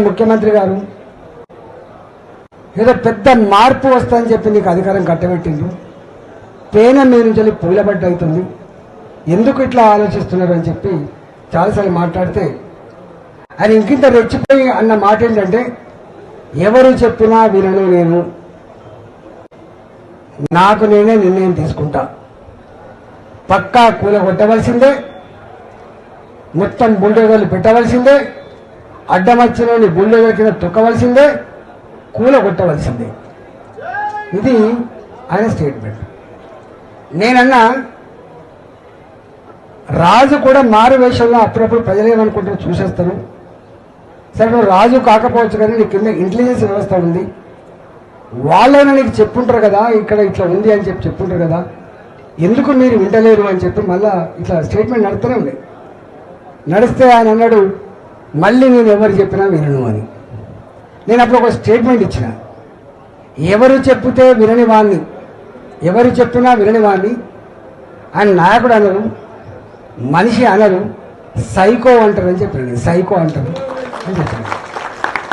ముఖ్యమంత్రి గారు ఏదో పెద్ద మార్పు వస్తుందని చెప్పి నీకు అధికారం కట్టబెట్టిండు, పేన మీద నుంచి పూలబడ్డ అవుతుంది, ఎందుకు ఇట్లా ఆలోచిస్తున్నారు అని చెప్పి చాలాసార్లు మాట్లాడితే ఆయన ఇంకింత రెచ్చిపోయి అన్న మాట ఏంటంటే, ఎవరు చెప్పినా వినను, నేను నాకు నేనే నిర్ణయం తీసుకుంటా, పక్కా కూలగొట్టవలసిందే, మొత్తం బుల్డోజర్లు పెట్టవలసిందే, అడ్డమచ్చినోని బుల్డోజర్ కింద తొక్కవలసిందే, కూలగొట్టవలసిందే. ఇది ఆయన స్టేట్మెంట్. నేనన్నా రాజు కూడా మారు వేషంలో అప్పుడప్పుడు ప్రజలు ఏమనుకుంటారో చూసేస్తారు. సరే నువ్వు రాజు కాకపోవచ్చు కానీ నీ కింద ఇంటెలిజెన్స్ వ్యవస్థ ఉంది, వాళ్ళైనా నీకు చెప్పుంటారు కదా ఇక్కడ ఇట్లా ఉంది అని చెప్పి చెప్పుంటారు కదా, ఎందుకు మీరు వింటలేరు అని చెప్పి మళ్ళా ఇట్లా స్టేట్మెంట్ నడుస్తూనే ఉంది. నడిస్తే ఆయన అన్నాడు, మళ్ళీ నేను ఎవరు చెప్పినా వినను అని. నేను అప్పుడు ఒక స్టేట్మెంట్ ఇచ్చిన, ఎవరు చెప్తే వినని వాణ్ణి, ఎవరు చెప్పినా వినని వాణ్ణి ఆయన నాయకుడు అనరు, మనిషి అనరు, సైకో అంటారు అని చెప్పాను. సైకో అంటారు అని చెప్పాను.